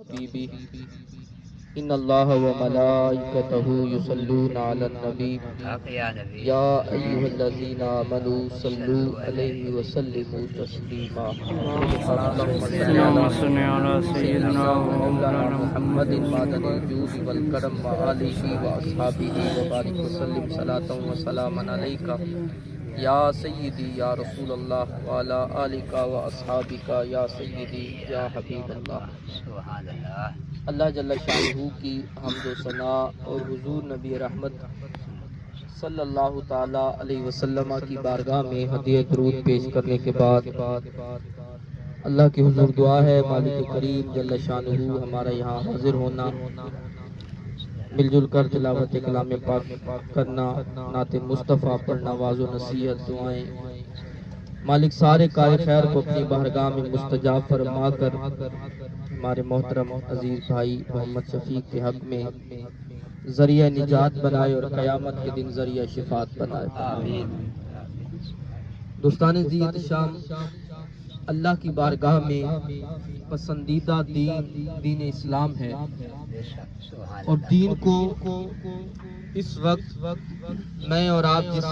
حبیبی ان اللہ و ملائکتہ یصلون علی النبی یا ایھا الذین آمنوا صلوا علیہ وسلموا تسلیما اللهم صل على سيدنا مولانا محمد معدن الجود والکرم وآلہ واصحابہ وبارک وسلم صلاۃ و سلاما علیک یا سیدی یا رسول اللہ وعلی آلک واصحابک یا سیدی یا حبیب اللہ۔ سبحان اللہ۔ اللہ جل شانہ کی حمد و ثنا اور حضور نبی رحمت صلی اللہ تعالی علیہ وسلم کی بارگاہ میں ہدیہ درود پیش کرنے کے بعد اللہ کی حضور دعا ہے مالک کریم جل شانہ ہمارا یہاں حاضر ہونا، مل جل کر تلاوت کلام پاک کرنا، نعت مصطفیٰ پڑھنا، واعظ و نصیحت، دعائیں، مالک سارے کار خیر کو اپنی بارگاہ میں مستجاب فرما کر ہمارے محترم عزیز بھائی محمد شفیق کے حق میں ذریعہ نجات بنائے اور قیامت کے دن ذریعہ شفاعت بنائے۔ آمین۔ دوستان عزیز، شام اللہ کی بارگاہ میں پسندیدہ دین اسلام ہے، اور دین کو اس وقت میں اور آپ جس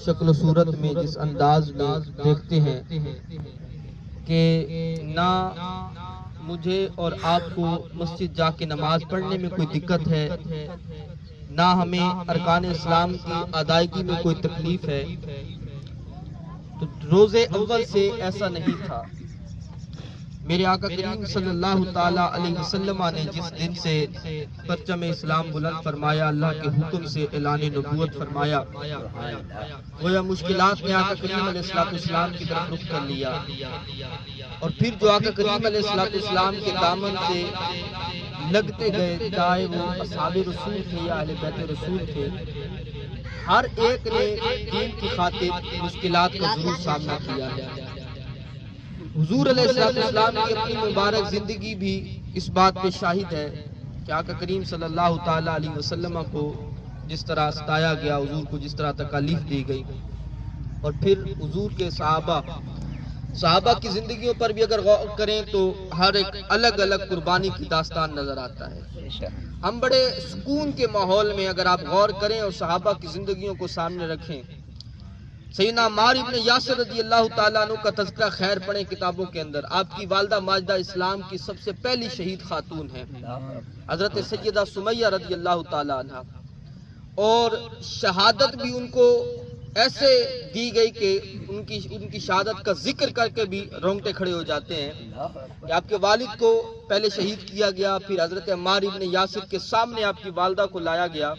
شکل و صورت میں، جس انداز میں دیکھتے ہیں کہ نہ مجھے اور آپ کو مسجد جا کے نماز پڑھنے میں کوئی دقت ہے، نہ ہمیں ارکان اسلام کی ادائیگی میں کوئی تکلیف ہے، تو روز اول سے ایسا نہیں تھا۔ میرے آقا کریم صلی اللہ تعالی علیہ وسلم نے جس دن سے پرچم اسلام بلند فرمایا، اللہ کے حکم سے اعلان نبوت فرمایا، گویا مشکلات نے آقا کریم علیہ السلام کی طرف رخ کر لیا، اور پھر جو آقا کریم علیہ السلام کے دامن سے لگتے گئے، چاہے وہ اصحاب رسول تھے یا اہل بیت رسول تھے، ہر ایک نے دین کی خاطر مشکلات کا ضرور سامنا کیا ہے۔ حضور علیہ السلام کی اپنی مبارک زندگی بھی اس بات پہ شاہد ہے کہ آقا کریم صلی اللہ تعالی علیہ وسلم کو جس طرح ستایا گیا، حضور کو جس طرح تکالیف دی گئی، اور پھر حضور کے صحابہ کی زندگیوں پر بھی اگر غور کریں تو ہر ایک الگ الگ قربانی کی داستان نظر آتا ہے۔ ہم بڑے سکون کے ماحول میں اگر آپ غور کریں اور صحابہ کی زندگیوں کو سامنے رکھیں، سیدنا عمار ابن یاسر رضی اللہ تعالیٰ عنہ کا تذکرہ خیر پڑھیں کتابوں کے اندر، آپ کی والدہ ماجدہ اسلام کی سب سے پہلی شہید خاتون ہیں حضرت سیدہ سمیہ رضی اللہ تعالیٰ عنہ، اور شہادت بھی ان کو ایسے دی گئی کہ ان کی شہادت کا ذکر کر کے بھی رونگٹے کھڑے ہو جاتے ہیں کہ آپ کے والد کو پہلے شہید کیا گیا، پھر حضرت عمار ابن یاسر کے سامنے آپ کی والدہ کو لایا گیا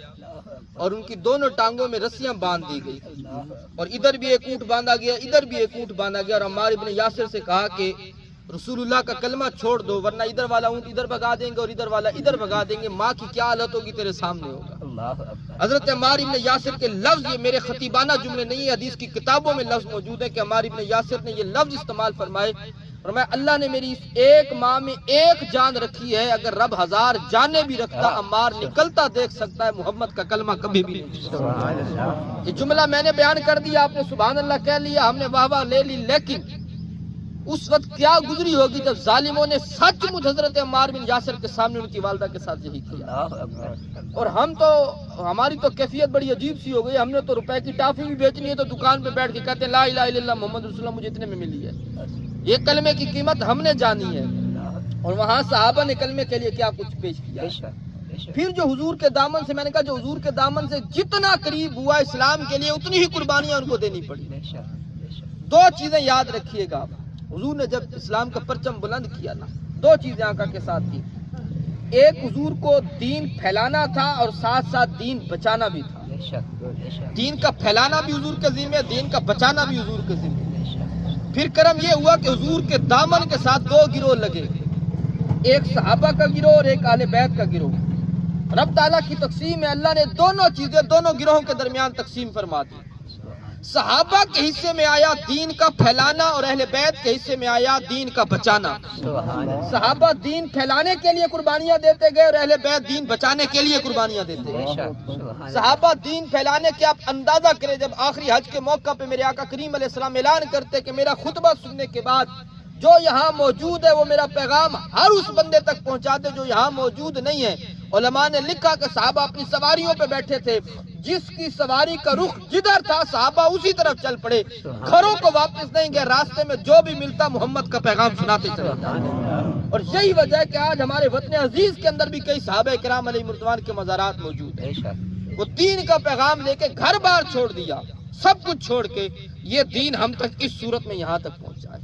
اور ان کی دونوں ٹانگوں میں رسیاں باندھ دی گئی، اور ادھر بھی ایک اونٹ باندھا گیا، ادھر بھی ایک اونٹ باندھا گیا، اور عمار ابن یاسر سے کہا کہ رسول اللہ کا کلمہ چھوڑ دو ورنہ ادھر والا اونٹ ادھر بھگا دیں گے اور ادھر والا ادھر بھگا دیں گے، ماں کی کیا حالت ہوگی تیرے سامنے ہوگا۔ حضرت عمار ابن یاسر کے لفظ، یہ میرے خطیبانہ جملے نہیں، حدیث کی کتابوں میں لفظ موجود ہے کہ عمار ابن یاسر نے یہ لفظ استعمال فرمائے، فرمایا اللہ نے میری اس ایک ماں میں ایک جان رکھی ہے، اگر رب 1000 جانیں بھی رکھتا عمار نکلتا دیکھ سکتا ہے، محمد کا کلمہ کبھی بھی نہیں۔ یہ جملہ میں نے بیان کر دیا، آپ نے سبحان اللہ کہہ لیا، ہم نے واہ واہ لے لی، لیکن اس وقت کیا گزری ہوگی جب ظالموں نے سچ مجھ حضرت عمار بن یاسر کے سامنے ان کی والدہ کے ساتھ یہی کیا۔ اور ہماری تو کیفیت بڑی عجیب سی ہو گئی، ہم نے تو روپے کی ٹافی بھی بیچنی ہے تو دکان پہ بیٹھ کے کہتے ہیں لا الہ الا اللہ محمد رسول اللہ مجھے اتنے میں ملی ہے، یہ کلمے کی قیمت ہم نے جانی ہے، اور وہاں صحابہ نے کلمے کے لیے کیا کچھ پیش کیا۔ پھر جو حضور کے دامن سے، میں نے کہا جو حضور کے دامن سے جتنا قریب ہوا اسلام کے لیے اتنی ہی قربانیاں ان کو دینی پڑی۔ دو چیزیں یاد رکھیے گا، حضور نے جب اسلام کا پرچم بلند کیا نا، دو چیزیں آقا کے ساتھ تھی، ایک حضور کو دین پھیلانا تھا اور ساتھ ساتھ دین بچانا بھی تھا۔ دین کا پھیلانا بھی حضور کے ذمہ، دین کا بچانا بھی حضور کے ذمہ۔ پھر کرم یہ ہوا کہ حضور کے دامن کے ساتھ دو گروہ لگے، ایک صحابہ کا گروہ اور ایک اہل بیت کا گروہ۔ رب تعالیٰ کی تقسیم ہے، اللہ نے دونوں چیزیں دونوں گروہوں کے درمیان تقسیم فرما دی۔ صحابہ کے حصے میں آیا دین کا پھیلانا اور اہل بیت کے حصے میں آیا دین کا بچانا۔ صحابہ دین پھیلانے کے لیے قربانیاں دیتے گئے اور اہل بیت دین بچانے کے لیے قربانیاں دیتے گئے۔ صحابہ دین پھیلانے کے آپ اندازہ کریں، جب آخری حج کے موقع پہ میرے آقا کریم علیہ السلام اعلان کرتے کہ میرا خطبہ سننے کے بعد جو یہاں موجود ہے وہ میرا پیغام ہر اس بندے تک پہنچا دے جو یہاں موجود نہیں ہے۔ علماء نے لکھا کہ صحابہ اپنی سواریوں پہ بیٹھے تھے، جس کی سواری کا رخ جدھر تھا صحابہ اسی طرف چل پڑے، گھروں کو واپس نہیں گئے، راستے میں جو بھی ملتا محمد کا پیغام سناتے چلے جاتے۔ اور یہی وجہ ہے کہ آج ہمارے وطن عزیز کے اندر بھی کئی صحابہ کرام علیہ رضوان کے مزارات موجود ہیں۔ وہ دین کا پیغام لے کے گھر بار چھوڑ دیا، سب کچھ چھوڑ کے یہ دین ہم تک اس صورت میں یہاں تک پہنچا ہے۔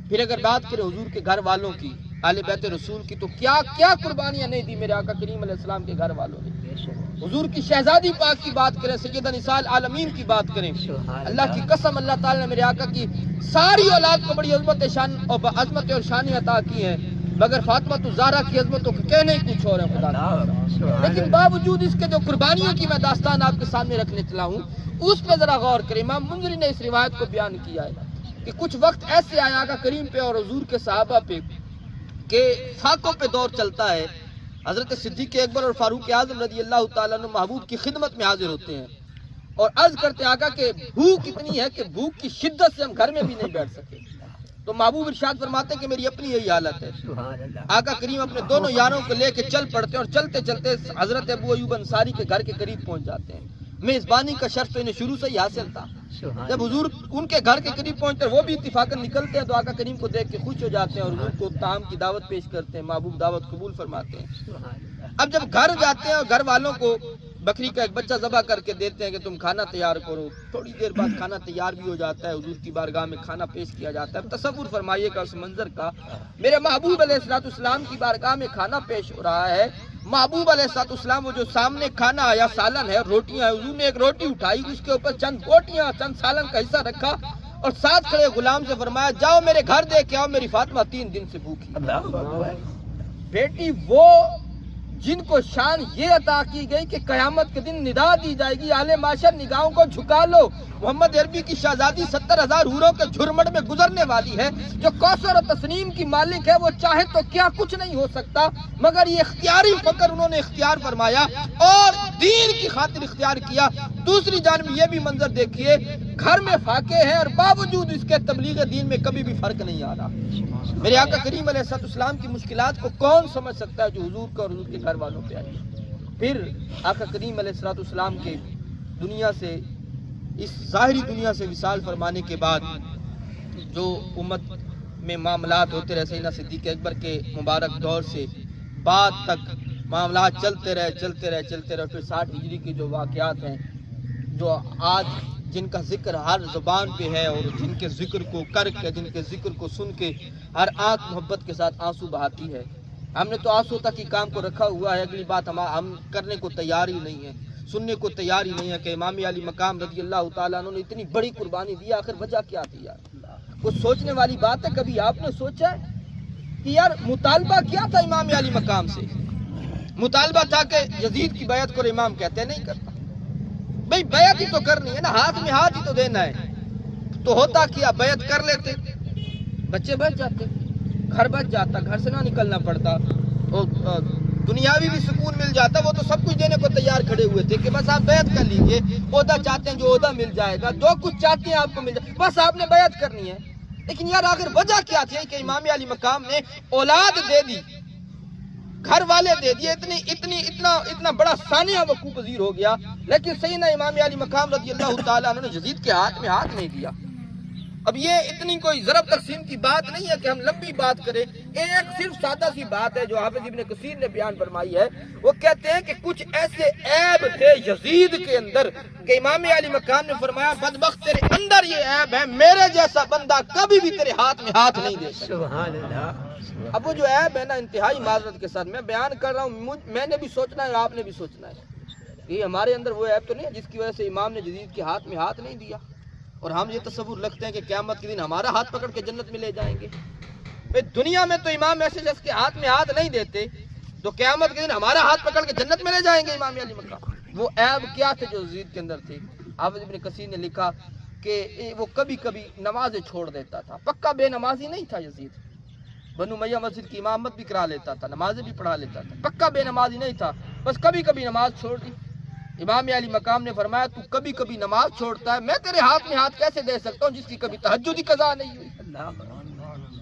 پھر اگر بات کریں حضور کے گھر والوں کی، اہل بیت رسول کی، تو کیا کیا قربانیاں نہیں دی میرے آقا کریم علیہ السلام کے گھر والوں نے۔ حضور کی شہزادی پاک کی بات کریں، سیدہ نساء العالمین کی بات کریں، اللہ کی قسم اللہ تعالی نے میرے آقا کی ساری اولاد کو بڑی عظمت اور شان عطا کی ہے، مگر فاطمہ الزہرا کی عظمتوں کو کہنے ہی کچھ اور ہے خدا۔ لیکن باوجود اس کے جو قربانیوں کی میں داستان آپ کے سامنے رکھنے چلا ہوں، اس پہ ذرا غور کریں۔ امام منذری نے اس روایت کو بیان کیا ہے کہ کچھ وقت ایسے آیا آقا کریم پہ اور حضور کے صحابہ پہ کہ فاقوں پہ دور چلتا ہے، حضرت صدیق اکبر اور فاروق اعظم رضی اللہ تعالیٰ عنہ محبوب کی خدمت میں حاضر ہوتے ہیں اور عرض کرتے آقا کہ بھوک اتنی ہے کہ بھوک کی شدت سے ہم گھر میں بھی نہیں بیٹھ سکے۔ تو محبوب ارشاد فرماتے ہیں کہ میری اپنی یہی حالت ہے۔ آقا کریم اپنے دونوں یاروں کو لے کے چل پڑتے ہیں اور چلتے چلتے حضرت ابو ایوب انصاری کے گھر کے قریب پہنچ جاتے ہیں۔ میزبانی کا شرف تو انہیں شروع سے ہی حاصل تھا۔ جب حضور ان کے گھر کے قریب پہنچتے ہیں، وہ بھی اتفاقاً نکلتے ہیں تو آقا کریم کو دیکھ کے خوش ہو جاتے ہیں اور حضور کو طعام کی دعوت پیش کرتے ہیں، محبوب دعوت قبول فرماتے ہیں۔ اب جب گھر جاتے ہیں اور گھر والوں کو بکری کا ایک بچہ ذبح کر کے دیتے ہیں کہ تم کھانا تیار کرو، تھوڑی دیر بعد کھانا تیار بھی ہو جاتا ہے، حضور کی بارگاہ میں کھانا پیش کیا جاتا ہے۔ تصور فرمائیے گا اس منظر کا، میرے محبوب علیہ السلام کی بارگاہ میں کھانا پیش ہو رہا ہے، محبوب علیہ السلام وہ جو سامنے کھانا آیا سالن ہے، روٹیاں ہیں، حضور نے ایک روٹی اٹھائی، اس کے اوپر چند بوٹیاں چند سالن کا حصہ رکھا اور ساتھ کھڑے غلام سے فرمایا جاؤ میرے گھر دے کے آؤ، میری فاطمہ 3 دن سے بھوکی۔ بیٹی وہ جن کو شان یہ عطا کی گئی کہ قیامت کے دن ندا دی جائے گی، اہل معاشر نگاہوں کو جھکا لو، محمد عربی کی شہزادی 70,000 حوروں کے جھرمٹ میں گزرنے والی ہے، جو کوثر و تسنیم کی مالک ہے، وہ چاہے تو کیا کچھ نہیں ہو سکتا، مگر یہ اختیاری فقر انہوں نے اختیار فرمایا اور دین کی خاطر اختیار کیا۔ دوسری جانب یہ بھی منظر دیکھیے، گھر میں فاقے ہیں اور باوجود اس کے تبلیغ دین میں کبھی بھی فرق نہیں آ رہا۔ میرے آقا کریم علیہ السلام کی مشکلات کو کون سمجھ سکتا ہے جو حضور کا اور حضور کے گھر والوں پہ آئی۔ پھر آقا کریم علیہ السلام کے دنیا سے، اس ظاہری دنیا سے وصال فرمانے کے بعد جو امت میں معاملات ہوتے رہے، سیدنا صدیق اکبر کے مبارک دور سے بعد تک معاملات چلتے رہے، پھر 60 ہجری کے جو واقعات ہیں، جو آج جن کا ذکر ہر زبان پہ ہے اور جن کے ذکر کو کر کے، جن کے ذکر کو سن کے ہر آنکھ محبت کے ساتھ آنسو بہاتی ہے۔ ہم نے تو آنسو تک ہی کام کو رکھا ہوا ہے، اگلی بات ہم کرنے کو تیار ہی نہیں ہے، سننے کو تیار ہی نہیں ہے کہ امام علی مقام رضی اللہ تعالیٰ عنہ نے اتنی بڑی قربانی دی، آخر وجہ کیا تھی یار؟ کچھ سوچنے والی بات ہے۔ کبھی آپ نے سوچا ہے کہ یار مطالبہ کیا تھا امام علی مقام سے؟ مطالبہ تھا کہ یزید کی بیعت کو امام کہتے نہیں کرتا، بھئی بیعت ہی تو کرنی ہے نا، ہاتھ میں ہاتھ ہی تو دینا ہے۔ تو ہوتا کیا، بیعت کر لیتے، بچے بچ جاتے، گھر بچ جاتا، گھر سے نہ نکلنا پڑتا، اور دنیاوی بھی سکون مل جاتا۔ وہ تو سب کچھ دینے کو تیار کھڑے ہوئے تھے کہ بس آپ بیعت کر لیجئے، عہدہ چاہتے ہیں جو عہدہ مل جائے گا، جو کچھ چاہتے ہیں آپ کو مل جائے گا، بس آپ نے بیعت کرنی ہے۔ لیکن یار آخر وجہ کیا تھی کہ امام علی مقام نے اولاد دے دی، گھر والے دے دیے، اتنا بڑا ثانیہ وقوع پذیر ہو گیا، لیکن سیدنا امام علی مقام رضی اللہ تعالیٰ عنہ نے یزید کے ہاتھ میں ہاتھ نہیں دیا۔ اب یہ اتنی کوئی ضرب تقسیم کی بات نہیں ہے کہ ہم لمبی بات کریں، ایک صرف سادہ سی بات ہے جو حافظ ابن کثیر نے بیان فرمائی ہے۔ وہ کہتے ہیں کہ کچھ ایسے عیب تھے یزید کے اندر کہ امام علی مقام نے فرمایا بدبخت تیرے اندر یہ عیب ہے، میرے جیسا بندہ کبھی بھی تیرے ہاتھ میں ہاتھ نہیں دے سکتا۔ سبحان اللہ۔ اب وہ جو عیب ہے نا، انتہائی معذرت کے ساتھ میں بیان کر رہا ہوں، میں نے بھی سوچنا ہے اور آپ نے بھی سوچنا ہے، یہ ہمارے اندر وہ عیب تو نہیں ہے جس کی وجہ سے امام نے یزید کے ہاتھ میں ہاتھ نہیں دیا اور ہم یہ تصور رکھتے ہیں کہ قیامت کے دن ہمارا ہاتھ پکڑ کے جنت میں لے جائیں گے۔ دنیا میں تو امام ایسے جس کے ہاتھ میں ہاتھ نہیں دیتے، تو قیامت کے دن ہمارا ہاتھ پکڑ کے جنت میں لے جائیں گے امام علی مقام۔ وہ عیب کیا تھے جو یزید کے اندر تھے؟ حافظ ابن کثیر نے لکھا کہ وہ کبھی کبھی نمازیں چھوڑ دیتا تھا، پکا بے نمازی نہیں تھا یزید، بنو امیہ مسجد کی امامت بھی کرا لیتا تھا، نمازیں بھی پڑھا لیتا تھا، پکا بے نمازی نہیں تھا، بس کبھی کبھی نماز چھوڑ دی۔ امام علی مقام نے فرمایا تو کبھی کبھی نماز چھوڑتا ہے، میں تیرے ہاتھ میں ہاتھ کیسے دے سکتا ہوں جس کی کبھی تہجد کی قضا نہیں ہوئی؟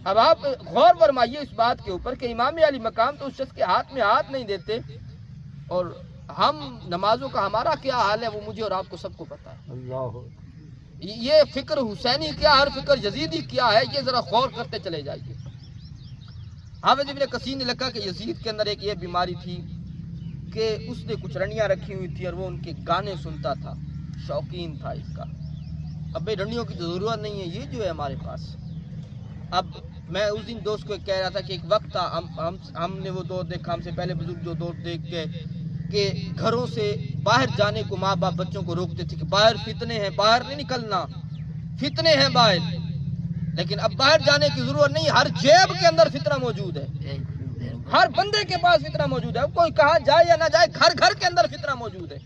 اب آپ غور فرمائیے اس بات کے اوپر کہ امام علی مقام تو اس شخص کے ہاتھ میں ہاتھ نہیں دیتے، اور ہم نمازوں کا ہمارا کیا حال ہے وہ مجھے اور آپ کو سب کو پتا ہے۔ یہ فکر حسینی کیا، ہر فکر یزیدی کیا ہے، یہ ذرا غور کرتے چلے جائیے۔ حافظ ابن کثیر نے لکھا کہ یزید کے اندر ایک یہ بیماری تھی کہ اس نے کچھ رنیاں رکھی ہوئی تھی اور وہ ان کے گانے سنتا تھا، شوقین تھا اس کا۔ اب بھائی رنیوں کی ضرورت نہیں ہے، یہ جو ہے ہمارے پاس۔ اب میں اس دن دوست کو کہہ رہا تھا کہ ایک وقت تھا، ہم نے وہ دور دیکھا، ہم سے پہلے بزرگ جو دور دیکھ کے کہ گھروں سے باہر جانے کو ماں باپ بچوں کو روکتے تھے کہ باہر فتنے ہیں، باہر نہیں نکلنا، فتنے ہیں باہر۔ لیکن اب باہر جانے کی ضرورت نہیں، ہر جیب کے اندر فتنہ موجود ہے، ہر بندے کے پاس فتنہ موجود ہے، کوئی کہاں جائے یا نہ جائے، گھر گھر کے اندر فتنہ موجود ہے۔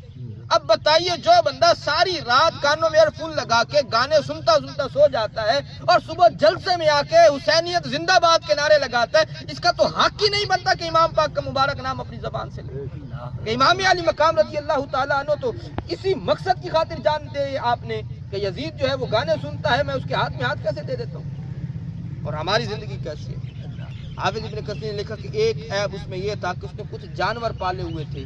اب بتائیے جو بندہ ساری رات کانوں میں ایئر فون لگا کے گانے سنتا سنتا سو جاتا ہے اور صبح جلسے میں آ کے حسینیت زندہ باد کے نعرے لگاتا ہے، اس کا تو حق ہی نہیں بنتا کہ امام پاک کا مبارک نام اپنی زبان سے لے۔ کہ امام علی مقام رضی اللہ تعالیٰ عنہ تو اسی مقصد کی خاطر جانتے آپ نے کہ یزید جو ہے وہ گانے سنتا ہے، میں اس کے ہاتھ میں ہاتھ کیسے دے دیتا ہوں، اور ہماری زندگی کیسی ہے۔ حافظ ابن کثیر نے لکھا کہ ایک عیب اس میں یہ تھا کہ اس نے کچھ جانور پالے ہوئے تھے،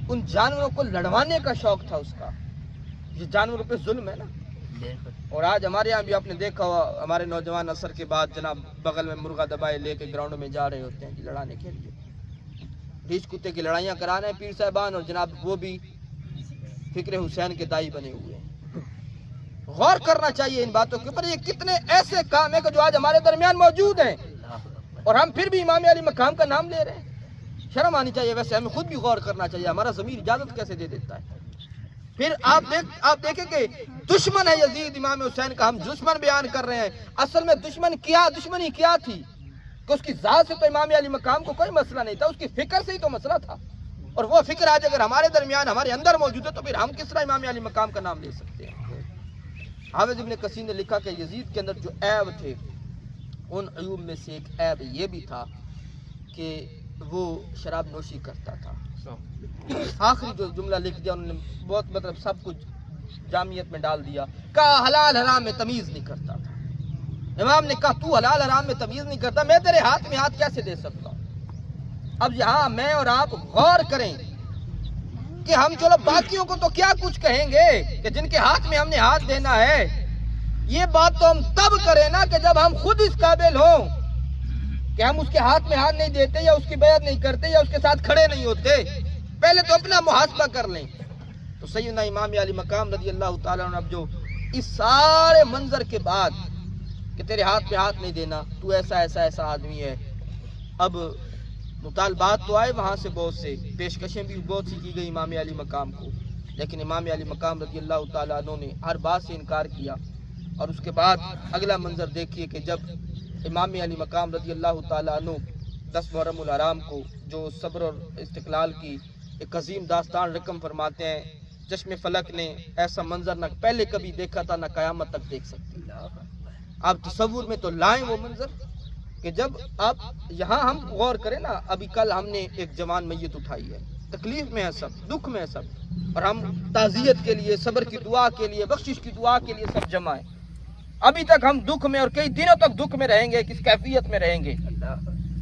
ان جانوروں کو لڑوانے کا شوق تھا اس کا۔ یہ جانوروں پہ ظلم ہے نا، اور آج ہمارے یہاں بھی آپ نے دیکھا ہوا، ہمارے نوجوان عصر کے بعد جناب بغل میں مرغا دبائے لے کے گراؤنڈ میں جا رہے ہوتے ہیں کہ لڑانے کے لیے، ریچھ کتے کی لڑائیاں کرا رہے ہیں پیر صاحبان، اور جناب وہ بھی فکر حسین کے دائی بنے ہوئے ہیں۔ غور کرنا چاہیے ان باتوں کے اوپر، یہ کتنے ایسے کام ہیں کہ جو آج ہمارے درمیان موجود ہیں اور ہم پھر بھی امام علی مقام کا نام لے رہے ہیں۔ شرم آنی چاہیے، ویسے ہمیں خود بھی غور کرنا چاہیے، ہمارا ضمیر اجازت کیسے دے دیتا ہے۔ پھر آپ دیکھیں کہ دشمن ہے یزید امام حسین کا، ہم دشمن بیان کر رہے ہیں، اصل میں دشمنی کیا تھی کہ اس کی ذات سے تو امام علی مقام کو کوئی مسئلہ نہیں تھا، اس کی فکر سے ہی تو مسئلہ تھا، اور وہ فکر آج اگر ہمارے درمیان ہمارے اندر موجود ہے تو پھر ہم کس طرح امام علی مقام کا نام لے سکتے ہیں۔ حافظ ابن کثیر نے لکھا کہ یزید کے اندر جو عیب تھے ان عیوب میں سے ایک عیب یہ بھی تھا کہ وہ شراب نوشی کرتا تھا۔ آخری جو جملہ لکھ دیا انہوں نے، بہت مطلب سب کچھ جامعیت میں ڈال دیا، کہا حلال حرام میں تمیز نہیں کرتا تھا۔ امام نے کہا تو حلال حرام میں تمیز نہیں کرتا، میں تیرے ہاتھ میں ہاتھ کیسے دے سکتا ہوں؟ اب یہاں میں اور آپ غور کریں کہ ہم چلو باقیوں کو تو کیا کچھ کہیں گے کہ جن کے ہاتھ میں ہم نے ہاتھ دینا ہے، یہ بات تو ہم تب کریں نا کہ جب ہم خود اس قابل ہوں کہ ہم اس کے ہاتھ میں ہاتھ نہیں دیتے یا اس کی بیعت نہیں کرتے یا اس کے ساتھ کھڑے نہیں ہوتے۔ پہلے تو اپنا محاسبہ کر لیں۔ تو سیدنا امام علی مقام رضی اللہ تعالیٰ عنہ اب جو اس سارے منظر کے بعد کہ تیرے ہاتھ میں ہاتھ نہیں دینا، تو ایسا ایسا ایسا آدمی ہے، اب مطالبات تو آئے وہاں سے بہت سے، پیشکشیں بھی بہت سی کی گئی امام علی مقام کو، لیکن امام علی مقام رضی اللہ تعالیٰ عنہ نے ہر بات سے انکار کیا۔ اور اس کے بعد اگلا منظر دیکھیے کہ جب امام علی مقام رضی اللہ تعالیٰ عنہ 10 محرم الحرام کو جو صبر اور استقلال کی ایک عظیم داستان رقم فرماتے ہیں، چشم فلک نے ایسا منظر نہ پہلے کبھی دیکھا تھا نہ قیامت تک دیکھ سکتی۔ آپ تصور میں تو لائیں وہ منظر کہ جب آپ یہاں ہم غور کریں نا، ابھی کل ہم نے ایک جوان میت اٹھائی ہے، تکلیف میں ہے سب، دکھ میں ہے سب، اور ہم تعزیت کے لیے، صبر کی دعا کے لیے، بخشش کی دعا کے لیے سب جمع ہیں۔ ابھی تک ہم دکھ میں اور کئی دنوں تک دکھ میں رہیں گے، کس کیفیت میں رہیں گے،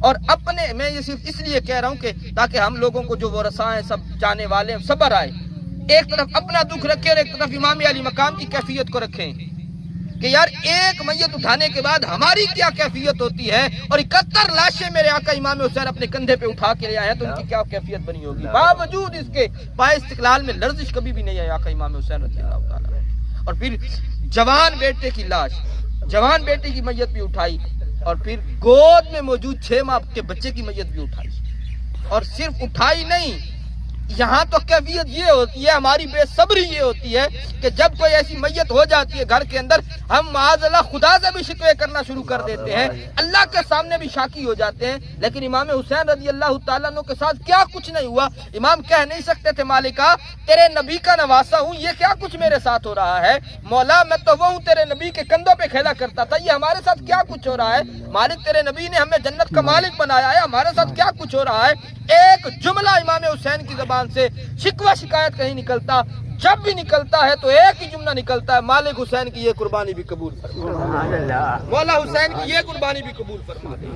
اور اپنے میں یہ صرف اس لیے کہہ رہا ہوں کہ تاکہ ہم لوگوں کو جو ورثاء ہیں، سب جانے والے ہیں، صبر آئے، ایک طرف اپنا دکھ رکھیں اور ایک طرف امام علی مقام کی کیفیت کو رکھیں کہ یار ایک میت اٹھانے کے بعد ہماری کیا کیفیت ہوتی ہے، اور 71 لاشیں میرے آقا امام حسین اپنے کندھے پہ اٹھا کے لے آئے ہیں تو ان کی کیا کیفیت بنی ہوگی، باوجود اس کے پائے استقلال میں لرزش کبھی بھی نہیں ہے آقا امام حسین رضی اللہ تعالیٰ۔ اور پھر جوان بیٹے کی لاش، جوان بیٹے کی میت بھی اٹھائی، اور پھر گود میں موجود 6 ماہ کے بچے کی میت بھی اٹھائی، اور صرف اٹھائی نہیں، یہاں تو کیفیت یہ ہوتی ہے، ہماری بے صبری یہ ہوتی ہے کہ جب کوئی ایسی میت ہو جاتی ہے گھر کے اندر، ہم معاذ اللہ خدا سے بھی شکوے کرنا شروع کر دیتے ہیں، اللہ کے سامنے بھی شاکی ہو جاتے ہیں۔ لیکن امام حسین رضی اللہ تعالیٰ عنہ کے ساتھ کیا کچھ نہیں ہوا، امام کہہ نہیں سکتے تھے مالکا تیرے نبی کا نواسا ہوں، یہ کیا کچھ میرے ساتھ ہو رہا ہے، مولا میں تو وہ ہوں تیرے نبی کے کندھوں پہ کھیلا کرتا تھا، یہ ہمارے ساتھ کیا کچھ ہو رہا ہے، مالک تیرے نبی نے ہمیں جنت کا مالک بنایا ہے، ہمارے ساتھ کیا کچھ ہو رہا ہے۔ ایک جملہ امام حسین کی زبان سے شکوہ شکایت کہیں نکلتا، جب بھی نکلتا ہے تو ایک ہی جملہ نکلتا ہے، مالک حسین کی یہ قربانی بھی قبول فرما، مولا حسین کی یہ قربانی بھی قبول فرما دے،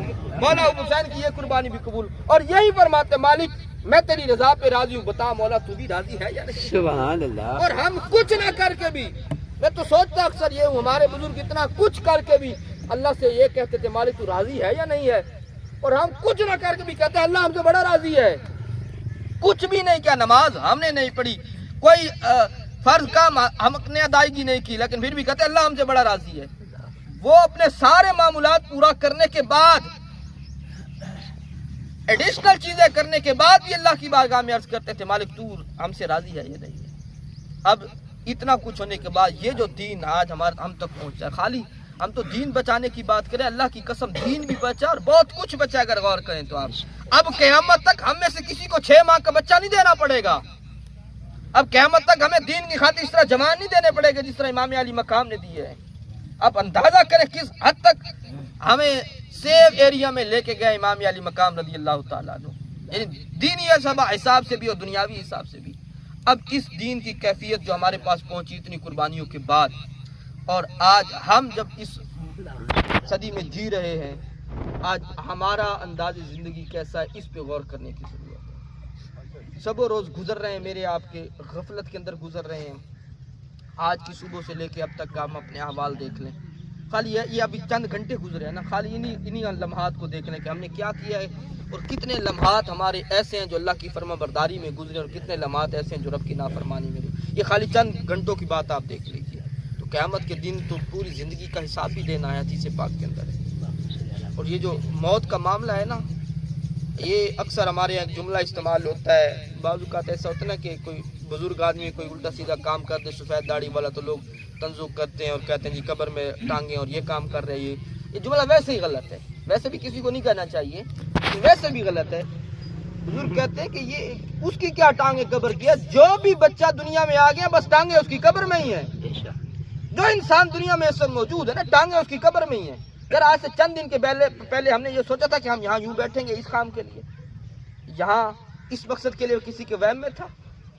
مولا حسین کی یہ قربانی بھی قبول، اور یہی فرماتے مالک میں تیری رضا پہ راضی ہوں، بتا مولا تو بھی راضی ہے یا نہیں؟ سبحان اللہ۔ اور ہم کچھ نہ کر کے بھی، میں تو سوچتا اکثر یہ ہوں، ہمارے بزرگ اتنا کچھ کر کے بھی اللہ سے یہ کہتے تھے مالک تو راضی ہے یا نہیں ہے، اور ہم کچھ نہ کر کے بھی کہتے ہیں اللہ ہم سے بڑا راضی ہے۔ کچھ بھی نہیں کیا، نماز ہم نے نہیں پڑھی، کوئی فرض کام ہم نے ادائیگی نہیں کی، لیکن پھر بھی کہتے ہیں اللہ ہم سے بڑا راضی ہے۔ وہ اپنے سارے معمولات پورا کرنے کے بعد، ایڈیشنل چیزیں کرنے کے بعد بھی اللہ کی بارگاہ میں عرض کرتے تھے مالک تو ہم سے راضی ہے یا نہیں ہے۔ اب اتنا کچھ ہونے کے بعد یہ جو دین آج ہم تک پہنچا ہے، خالی ہم تو دین بچانے کی بات کریں، اللہ کی قسم دین بھی بچا اور بہت کچھ بچا، اگر غور کریں تو آپ اب قیامت تک ہم میں سے کسی کو 6 ماہ کا بچہ نہیں دینا پڑے گا، اب قیامت تک ہمیں دین کی خاطر اس طرح جوان نہیں دینے پڑے گا جس طرح امام علی مقام نے دیے ہیں۔ اب اندازہ کریں کس حد تک ہمیں سیف ایریا میں لے کے گئے امام علی مقام رضی اللہ تعالیٰ عنہ، یعنی دینی حساب سے بھی اور دنیاوی حساب سے بھی۔ اب اس دین کی کیفیت جو ہمارے پاس پہنچی اتنی قربانیوں کے بعد، اور آج ہم جب اس صدی میں جی رہے ہیں، آج ہمارا انداز زندگی کیسا ہے اس پہ غور کرنے کی ضرورت ہے۔ سب و روز گزر رہے ہیں میرے آپ کے غفلت کے اندر گزر رہے ہیں، آج کی صبح سے لے کے اب تک کا ہم اپنے احوال دیکھ لیں، خالی یہ ابھی چند گھنٹے گزرے ہیں نا، خالی انہی لمحات کو دیکھ لیں کہ ہم نے کیا کیا ہے، اور کتنے لمحات ہمارے ایسے ہیں جو اللہ کی فرما برداری میں گزرے، اور کتنے لمحات ایسے ہیں جو رب کی نافرمانی میں گزرے۔ یہ خالی چند گھنٹوں کی بات آپ دیکھ لیجیے، تو قیامت کے دن تو پوری زندگی کا حساب بھی دینا ہے، حدیث پاک کے اندر ہے۔ اور یہ جو موت کا معاملہ ہے نا، یہ اکثر ہمارے یہاں جملہ استعمال ہوتا ہے، بعض اوقات ایسا ہوتا ہے نا کہ کوئی بزرگ آدمی کوئی الٹا سیدھا کام کر دے سفید داڑھی والا، تو لوگ تنزق کرتے ہیں اور کہتے ہیں جی قبر میں ٹانگیں اور یہ کام کر رہے ہیں۔ یہ جملہ ویسے ہی غلط ہے، ویسے بھی کسی کو نہیں کہنا چاہیے، ویسے بھی غلط ہے۔ بزرگ کہتے ہیں کہ یہ اس کی کیا ٹانگیں قبر کی ہے، جو بھی بچہ دنیا میں آ گیا بس ٹانگیں اس کی قبر میں ہی ہیں، جو انسان دنیا میں اس وقت موجود ہے نا ٹانگیں اس کی قبر میں ہی ہیں۔ اگر آج سے چند دن کے پہلے ہم نے یہ سوچا تھا کہ ہم یہاں یوں بیٹھیں گے اس کام کے لیے، یہاں اس مقصد کے لیے کسی کے وہم میں تھا،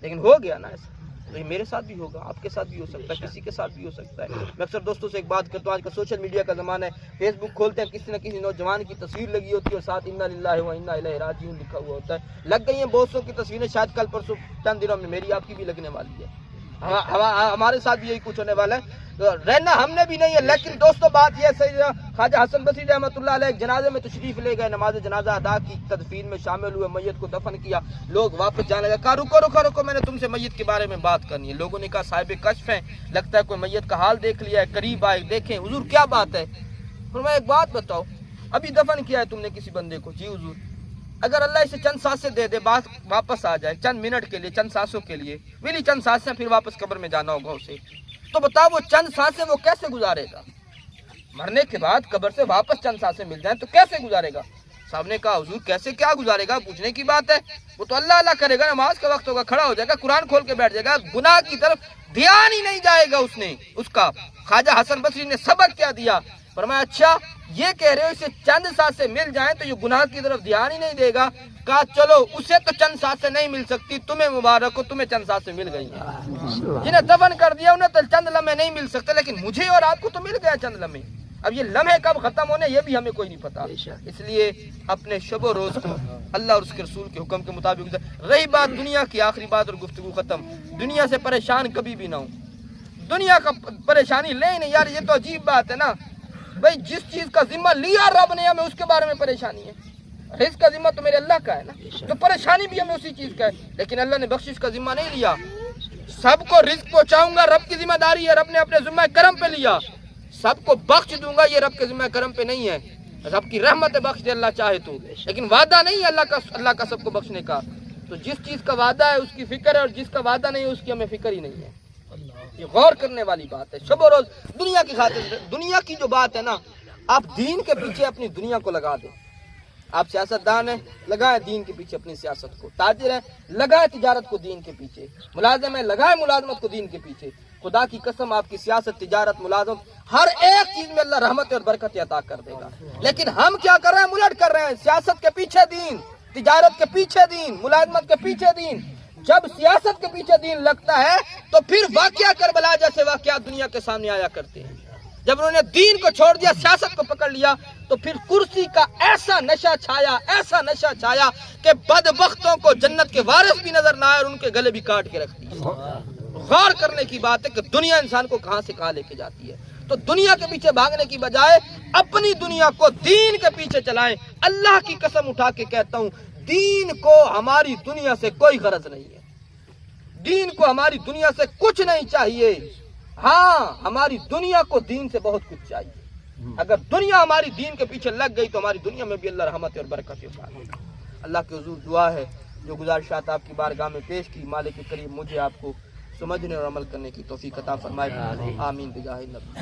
لیکن ہو گیا نا ایسا، تو یہ میرے ساتھ بھی ہوگا، آپ کے ساتھ بھی ہو سکتا ہے، کسی کے ساتھ بھی ہو سکتا ہے۔ میں اکثر دوستوں سے ایک بات کرتا ہوں، آج کا سوشل میڈیا کا زمانہ ہے، فیس بک کھولتے ہیں کسی نہ کسی نوجوان کی تصویر لگی ہوتی ہے اور ساتھ انا للہ و انا الیہ راجعون لکھا ہوا ہوتا ہے۔ لگ گئی ہیں بہت سو کی تصویریں، شاید کل پرسوں چند دنوں میں میری آپ کی بھی لگنے والی ہے، ہمارے ساتھ بھی یہی کچھ ہونے والا ہے۔ رہنا ہم نے بھی نہیں ہے، لیکن دوستوں بات یہ ہے، خواجہ حسن بصری رحمۃ اللہ علیہ ایک جنازے میں تشریف لے گئے، نماز جنازہ ادا کی، تدفین میں شامل ہوئے، میت کو دفن کیا، لوگ واپس جانے لگے، کہا رکو میں نے تم سے میت کے بارے میں بات کرنی ہے۔ لوگوں نے کہا صاحب کشف ہیں، لگتا ہے کوئی میت کا حال دیکھ لیا ہے، قریب آئے دیکھیں حضور کیا بات ہے۔ فرمایا ایک بات بتاؤ، ابھی دفن کیا ہے تم نے کسی بندے کو؟ جی حضور۔ اگر اللہ اسے چند سانسیں دے دے، بات واپس آ جائے چند منٹ کے لیے، چند سانسوں کے لیے، ویلی چند سانسیں، پھر واپس قبر میں جانا ہوگا اسے، تو بتاؤ وہ چند سانسیں وہ کیسے گزارے گا؟ مرنے کے بعد قبر سے واپس چند سانسیں مل جائیں تو کیسے گزارے گا؟ صاحب نے کہا حضور کیسے کیا گزارے گا، پوچھنے کی بات ہے، وہ تو اللہ کرے گا، نماز کا وقت ہوگا کھڑا ہو جائے گا، قرآن کھول کے بیٹھ جائے گا، گناہ کی طرف دھیان ہی نہیں جائے گا اس کا۔ خواجہ حسن بصری نے سبق کیا دیا، فرمایا اچھا یہ کہہ رہے ہو اسے چند سانسیں مل جائیں تو یہ گناہ کی طرف دھیان ہی نہیں دے گا؟ کہا چلو اسے تو چند سانسیں نہیں مل سکتی، تمہیں مبارک ہو تمہیں چند سانسیں مل گئی ہیں، جنہیں دفن کر دیا انہیں تو چند لمحے نہیں مل سکتے، لیکن مجھے اور آپ کو تو مل گیا چند لمحے۔ اب یہ لمحے کب ختم ہونے یہ بھی ہمیں کوئی نہیں پتا، اس لیے اپنے شب و روز کو اللہ اور اس کے رسول کے حکم کے مطابق۔ رہی بات دنیا کی، آخری بات اور گفتگو ختم، دنیا سے پریشان کبھی بھی نہ ہو، دنیا کا پریشانی لے نہیں یار، یہ تو عجیب بات ہے نا بھائی، جس چیز کا ذمہ لیا رب نے ہمیں اس کے بارے میں پریشانی ہے، رزق کا ذمہ تو میرے اللہ کا ہے نا، تو پریشانی بھی ہمیں اسی چیز کا ہے، لیکن اللہ نے بخشش کا ذمہ نہیں لیا، سب کو رزق پہنچاؤں گا رب کی ذمہ داری ہے، رب نے اپنے ذمہ کرم پہ لیا، سب کو بخش دوں گا یہ رب کے ذمہ کرم پہ نہیں ہے، رب کی رحمت بخش دے اللہ چاہے تو، لیکن وعدہ نہیں ہے اللہ کا سب کو بخشنے کا، تو جس چیز کا وعدہ ہے اس کی فکر ہے، اور جس کا وعدہ نہیں ہے اس کی ہمیں فکر ہی نہیں ہے، یہ غور کرنے والی بات ہے۔ شب و روز دنیا کی خاطر، دنیا کی جو بات ہے نا، آپ دین کے پیچھے اپنی دنیا کو لگا دیں، آپ سیاست دان ہیں لگائیں دین کے پیچھے اپنی سیاست کو، تاجر ہیں لگائیں تجارت کو دین کے پیچھے، ملازم ہیں لگائیں ملازمت کو دین کے پیچھے، خدا کی قسم آپ کی سیاست، تجارت، ملازمت ہر ایک چیز میں اللہ رحمت اور برکت عطا کر دے گا، لیکن ہم کیا کر رہے ہیں، الٹ کر رہے ہیں، سیاست کے پیچھے دین، تجارت کے پیچھے دین، ملازمت کے پیچھے دین، جب سیاست کے پیچھے دین لگتا ہے تو پھر واقعہ کربلا جیسے واقعات دنیا کے سامنے آیا کرتے ہیں۔ جب انہوں نے دین کو چھوڑ دیا، سیاست کو پکڑ لیا، تو پھر کرسی کا ایسا نشہ چھایا کہ بدبختوں کو جنت کے وارث بھی نظر نہ آئے اور ان کے گلے بھی کاٹ کے رکھ دیے۔ غور کرنے کی بات ہے کہ دنیا انسان کو کہاں سے کہاں لے کے جاتی ہے۔ تو دنیا کے پیچھے بھاگنے کی بجائے اپنی دنیا کو دین کے پیچھے چلائیں۔ اللہ کی قسم اٹھا کے کہتا ہوں، دین کو ہماری دنیا سے کوئی غرض نہیں ہے، دین کو ہماری دنیا سے کچھ نہیں چاہیے۔ ہاں، ہماری دنیا کو دین سے بہت کچھ چاہیے۔ اگر دنیا ہماری دین کے پیچھے لگ گئی تو ہماری دنیا میں بھی اللہ رحمت اور برکت ڈالے گا۔ اللہ کے حضور دعا ہے، جو گزارشات آپ کی بارگاہ میں پیش کی، مالک کریم مجھے آپ کو سمجھنے اور عمل کرنے کی توفیق عطا فرمائے۔ آمین بجاہ نبی۔